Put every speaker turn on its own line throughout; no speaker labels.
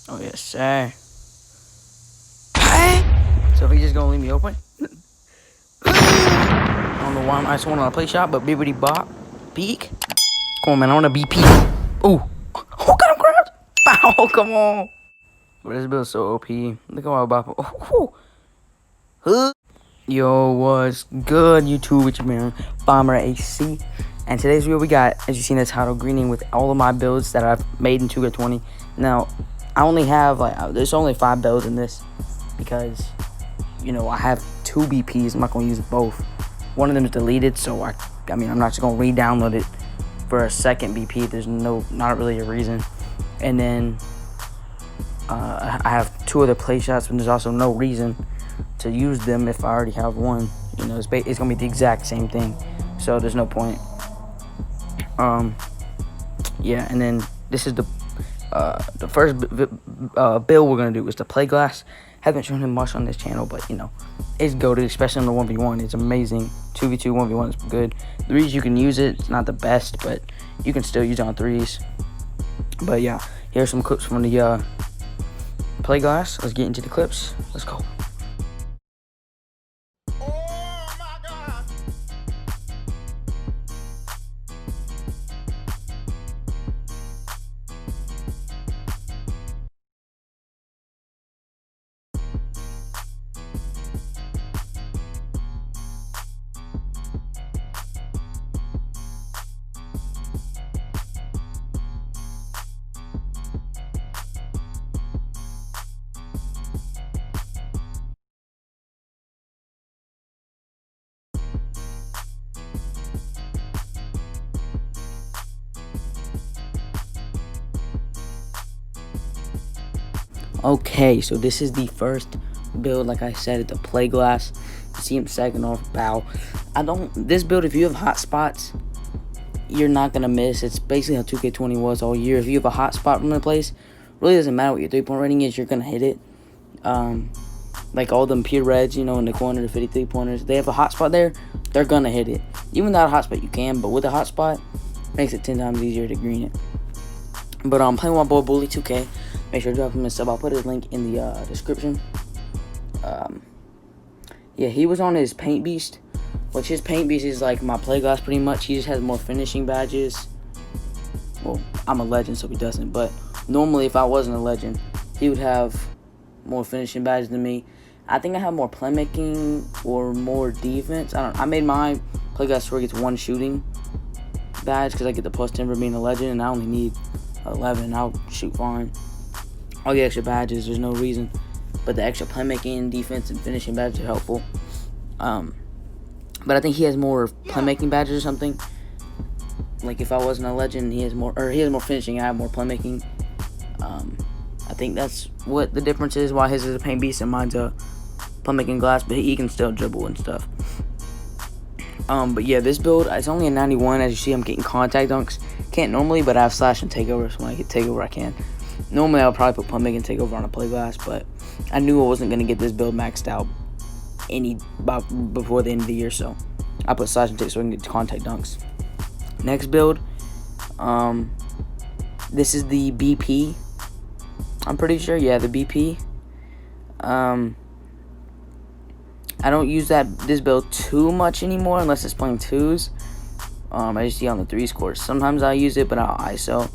Oh, yes, sir. So he just gonna leave me open? I don't know why I just want to play shot, but bibbity bop. Peek. Come on, man. I want to BP. Ooh. Oh, got him grabbed. Ow, come on. But this build's so OP. Look at my bop. Oh, yo, what's good, YouTube? It's your man, FarmHC. And today's video we got, as you see in the title, greening with all of my builds that I've made in 2K20. Now, I only have, there's only 5 builds in this because, I have 2 BPs. I'm not going to use both. One of them is deleted, so I'm not just going to re-download it for a second BP. There's not really a reason. And then I have 2 other play shots, but there's also no reason to use them if I already have one. It's going to be the exact same thing, so there's no point. Yeah, and then this is the first build we're going to do is the play glass. Haven't shown him much on this channel, but it's goated, especially on the 1v1. It's amazing. 2v2 1v1 is good. 3s you can use it. It's not the best, but you can still use it on 3s. But yeah, here's some clips from the play glass. Let's get into the clips. Let's go. Okay, so this is the first build, like I said, the play glass. You see him second off bow. This build, if you have hot spots, you're not gonna miss. It's basically how 2K20 was all year. If you have a hot spot from the place, really doesn't matter what your 3-point rating is, you're gonna hit it. Like all them pure reds, in the corner, the 53 pointers, they have a hot spot there, they're gonna hit it. Even without a hot spot, you can, but with a hot spot, makes it 10 times easier to green it. But I'm playing with my boy Bully 2K. Make sure to drop him a sub. I'll put his link in the description. Yeah, he was on his Paint Beast, which his Paint Beast is like my play glass pretty much. He just has more finishing badges. Well, I'm a legend, so he doesn't. But normally, if I wasn't a legend, he would have more finishing badges than me. I think I have more playmaking or more defense. I made my play glass where it gets 1 shooting badge because I get the +10 for being a legend, and I only need 11. I'll shoot fine. All the extra badges, there's no reason, but the extra playmaking, defense, and finishing badges are helpful. But I think he has more playmaking badges or something. Like if I wasn't a legend, he has more finishing. I have more playmaking. I think that's what the difference is. Why his is a paint beast and mine's a playmaking glass, but he can still dribble and stuff. But yeah, this build, it's only a 91. As you see, I'm getting contact dunks. Can't normally, but I have slash and takeover, so when I get takeover, I can. Normally, I'll probably put playmaking takeover on a play glass, but I knew I wasn't going to get this build maxed out before the end of the year, so I put slash and take so I can get contact dunks. Next build, this is the BP. I'm pretty sure, yeah, the BP. I don't use this build too much anymore unless it's playing 2s. As you see on the 3s course, sometimes I use it, but I'll ISO.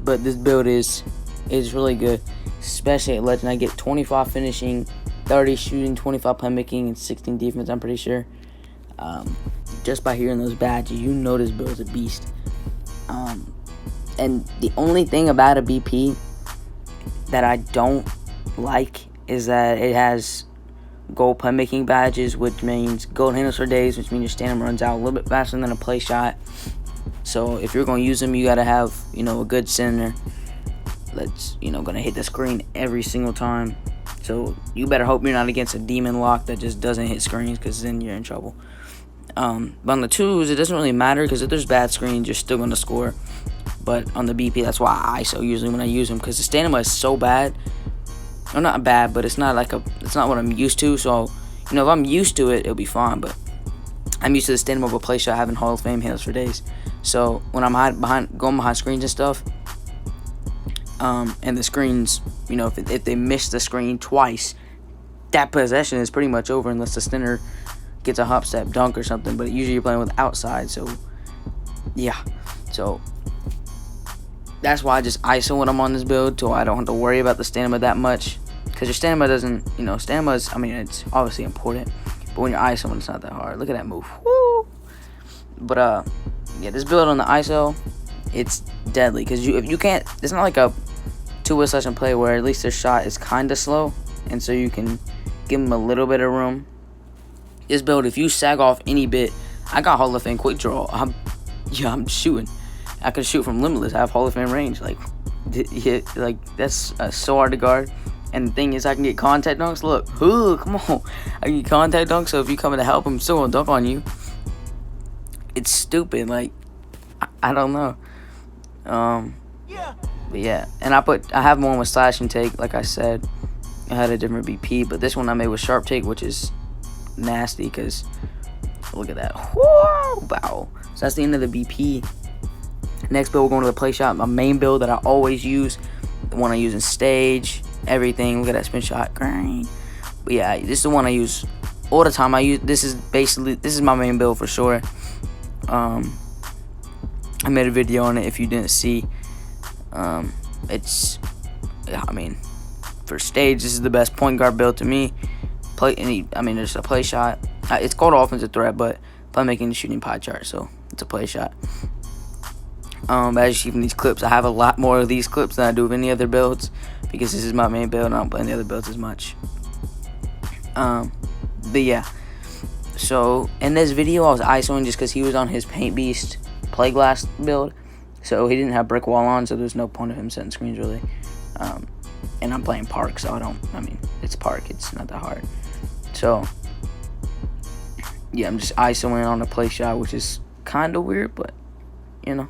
But this build is really good, especially at legend. I get 25 finishing, 30 shooting, 25 playmaking, and 16 defense. I'm pretty sure. Just by hearing those badges, this build is a beast. And the only thing about a BP that I don't like is that it has gold playmaking badges, which means gold handles for days, which means your stamina runs out a little bit faster than a play shot. So if you're going to use them, you got to have, a good center that's, going to hit the screen every single time. So you better hope you're not against a demon lock that just doesn't hit screens, because then you're in trouble. But on the 2s, it doesn't really matter, because if there's bad screens, you're still going to score. But on the BP, that's why I ISO usually when I use them, because the stamina is so bad. Or not bad, but it's not what I'm used to. So, if I'm used to it, it'll be fine. But I'm used to the stamina of a play shot having Hall of Fame handles for days. So when I'm going behind screens and stuff, And the screens, you know, if they miss the screen twice, that possession is pretty much over unless the center gets a hop step dunk or something. But usually you're playing with outside, so yeah. So that's why I just ISO when I'm on this build, so I don't have to worry about the stamina that much. Because your stamina doesn't, you know, stamina, I mean, it's obviously important, but when you're ISO, it's not that hard. Look at that move. Woo! But yeah, this build on the ISO, it's deadly. Because if you can't, it's not like a two-way session play where at least their shot is kind of slow, and so you can give them a little bit of room. This build, if you sag off any bit, I got Hall of Fame quick draw. I'm shooting. I can shoot from limitless. I have Hall of Fame range. Like that's so hard to guard. And the thing is, I can get contact dunks. Look, come on, I can get contact dunks. So if you come in to help, I'm still gonna dunk on you. It's stupid. Like I don't know. But yeah, and I have one with slash and take. Like I said, I had a different BP, but this one I made with sharp take, which is nasty because look at that. Whoa, wow. So that's the end of the BP. Next build, we're going to the play shot. My main build that I always use, the one I use in stage, everything. Look at that spin shot, green. But yeah, this is the one I use all the time. This is my main build for sure. I made a video on it if you didn't see. It's, I mean, for stage, this is the best point guard build to me. There's a play shot. It's called offensive threat, but playmaking the shooting pie chart, so it's a play shot. As you see from these clips, I have a lot more of these clips than I do of any other builds because this is my main build and I don't play any other builds as much. But yeah, so in this video I was ISOing just because he was on his Paint Beast Play Glass build, so he didn't have brick wall on, so there's no point of him setting screens really. And I'm playing Park, so it's Park, it's not that hard. So yeah, I'm just ISOing on a play shot, which is kind of weird, but you know,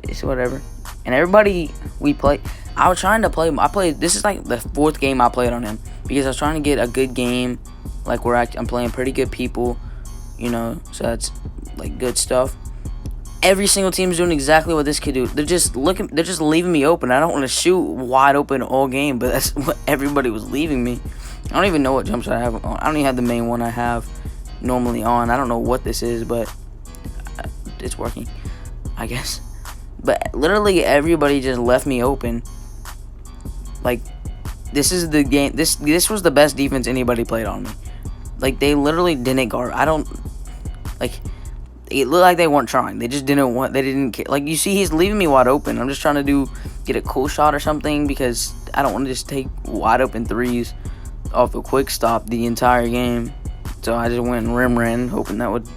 it's whatever. And everybody we play, I was trying to play. This is like the 4th game I played on him because I was trying to get a good game, like where I'm playing pretty good people, you know. So that's like good stuff. Every single team is doing exactly what this kid do. They're just leaving me open. I don't want to shoot wide open all game, but that's what everybody was leaving me. I don't even know what jump shot I have on. I don't even have the main one I have normally on. I don't know what this is, but it's working, I guess. But literally everybody just left me open. Like, this is the game. This was the best defense anybody played on me. Like, they literally didn't guard. It looked like they weren't trying. They just didn't want. They didn't care. Like, you see, he's leaving me wide open. I'm just trying to get a cool shot or something because I don't want to just take wide open threes off a quick stop the entire game. So I just went and ran, hoping that would,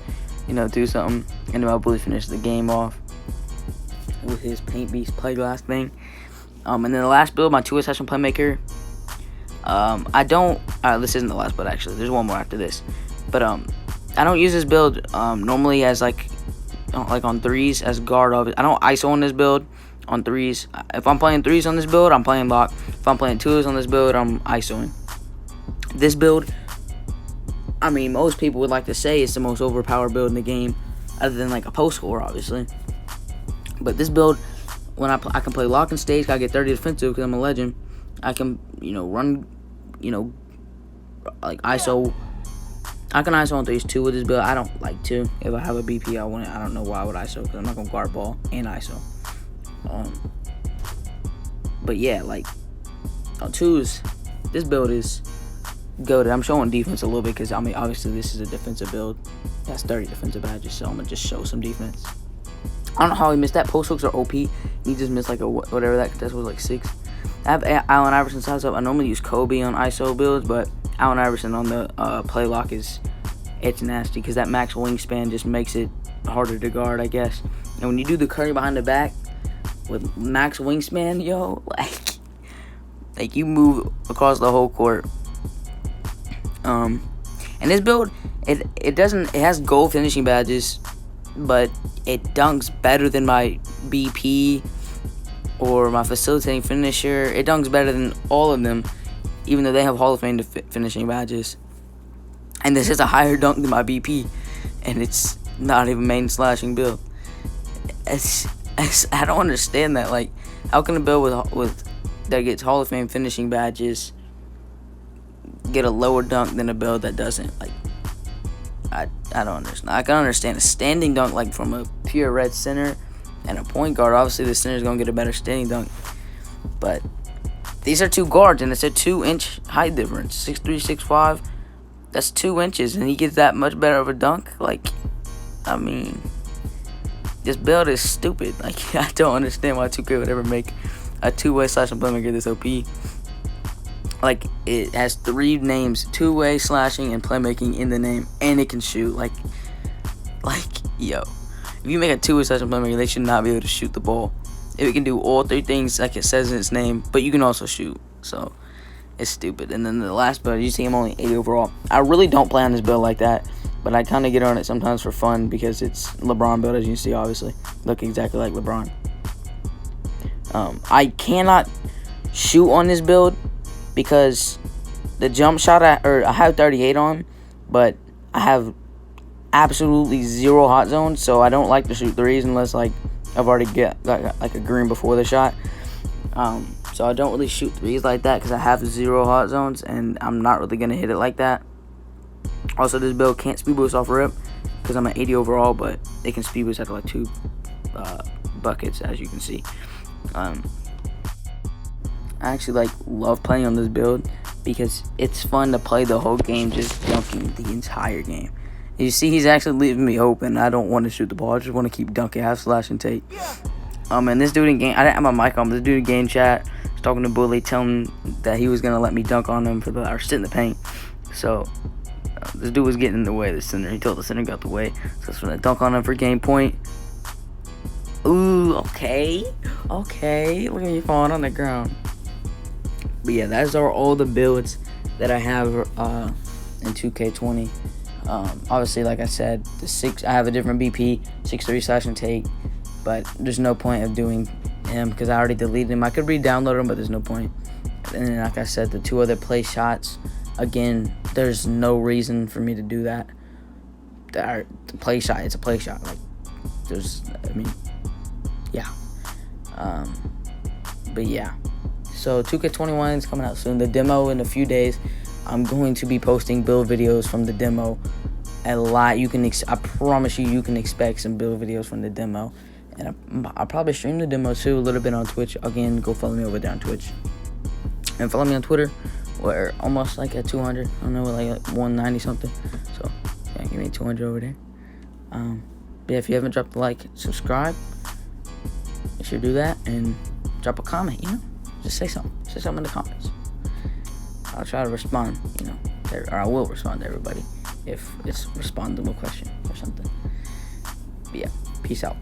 you know, do something. And then my bully finished the game off with his Paint Beast Play Glass thing. And then the last build, my 2-way session playmaker. This isn't the last build actually. There's one more after this, but I don't use this build normally as like on threes as guard of it. I don't ISO on this build on threes. If I'm playing threes on this build, I'm playing lock. If I'm playing twos on this build, I'm ISOing. This build, I mean, most people would like to say it's the most overpowered build in the game, other than like a post score, obviously. But this build, when I can play lock and stage, I get 30 defensive because I'm a legend. I can, you know, run, you know, like ISO. I can ISO on threes too with this build. I don't like to. If I have a BP, I want it. I don't know why I would ISO because I'm not gonna guard ball and ISO. But yeah, like on twos, this build is goated. I'm showing defense a little bit because I mean, obviously this is a defensive build. That's 30 defensive badges, so I'm gonna just show some defense. I don't know how he missed that. Post hooks are OP. He just missed like a whatever that contest was, like 6. I have Allen Iverson size up. I normally use Kobe on ISO builds, but Allen Iverson on the play lock it's nasty because that max wingspan just makes it harder to guard, I guess. And when you do the Curry behind the back with max wingspan, yo, like you move across the whole court. And this build, it has gold finishing badges, but it dunks better than my BP or my facilitating finisher. It dunks better than all of them, even though they have Hall of Fame finishing badges. And this is a higher dunk than my BP, and it's not even main slashing build. I don't understand that. Like, how can a build with that gets Hall of Fame finishing badges get a lower dunk than a build that doesn't? Like, I don't understand. I can understand a standing dunk, like from a pure red center and a point guard. Obviously, the center is gonna get a better standing dunk, but these are two guards, and it's a 2-inch height difference. 6'3", 6'5". That's 2 inches, and he gets that much better of a dunk. Like, I mean, this build is stupid. Like, I don't understand why 2K would ever make a two-way slashing playmaker this OP. Like, it has 3 names: two-way, slashing, and playmaking in the name, and it can shoot. Like, yo, if you make a two-way slashing playmaker, they should not be able to shoot the ball. If it can do all 3 things like it says in its name, but you can also shoot. So, it's stupid. And then the last build, you see him only 80 overall. I really don't play on this build like that, but I kind of get on it sometimes for fun because it's LeBron build, as you can see, obviously. Look exactly like LeBron. I cannot shoot on this build because the jump shot, I have 38 on, but I have absolutely 0 hot zones, so I don't like to shoot threes unless, like, I've already got like a green before the shot. So I don't really shoot threes like that because I have 0 hot zones, and I'm not really going to hit it like that. Also, this build can't speed boost off rip because I'm at 80 overall, but it can speed boost after like 2 buckets, as you can see. I actually love playing on this build because it's fun to play the whole game just dunking the entire game. You see, he's actually leaving me open. I don't want to shoot the ball. I just want to keep dunking, half slash and take. And this dude in game, I didn't have my mic on, but this dude in game chat was talking to Bully, telling him that he was going to let me dunk on him or sit in the paint. So, this dude was getting in the way of the center. He told the center got the way. So, I was going to dunk on him for game point. Ooh, okay. Okay. Look at me falling on the ground. But yeah, those are all the builds that I have in 2K20. Obviously, like I said, I have a different BP, 6'3" slash and take, but there's no point of doing him because I already deleted him. I could re-download him, but there's no point. And then, like I said, the 2 other play shots, again, there's no reason for me to do that. The play shot, it's a play shot. Like, yeah. But yeah. So 2K21 is coming out soon. The demo in a few days. I'm going to be posting build videos from the demo a lot. I promise you can expect some build videos from the demo. And I'll probably stream the demo too a little bit on Twitch. Again, go follow me over there on Twitch. And follow me on Twitter. We're almost like at 200. I don't know, like at 190 something. So, yeah, give me 200 over there. But yeah, if you haven't dropped a like, subscribe. You should do that. And drop a comment, Just say something. Say something in the comments. I'll try to respond, or I will respond to everybody if it's a respondable question or something. But yeah, peace out.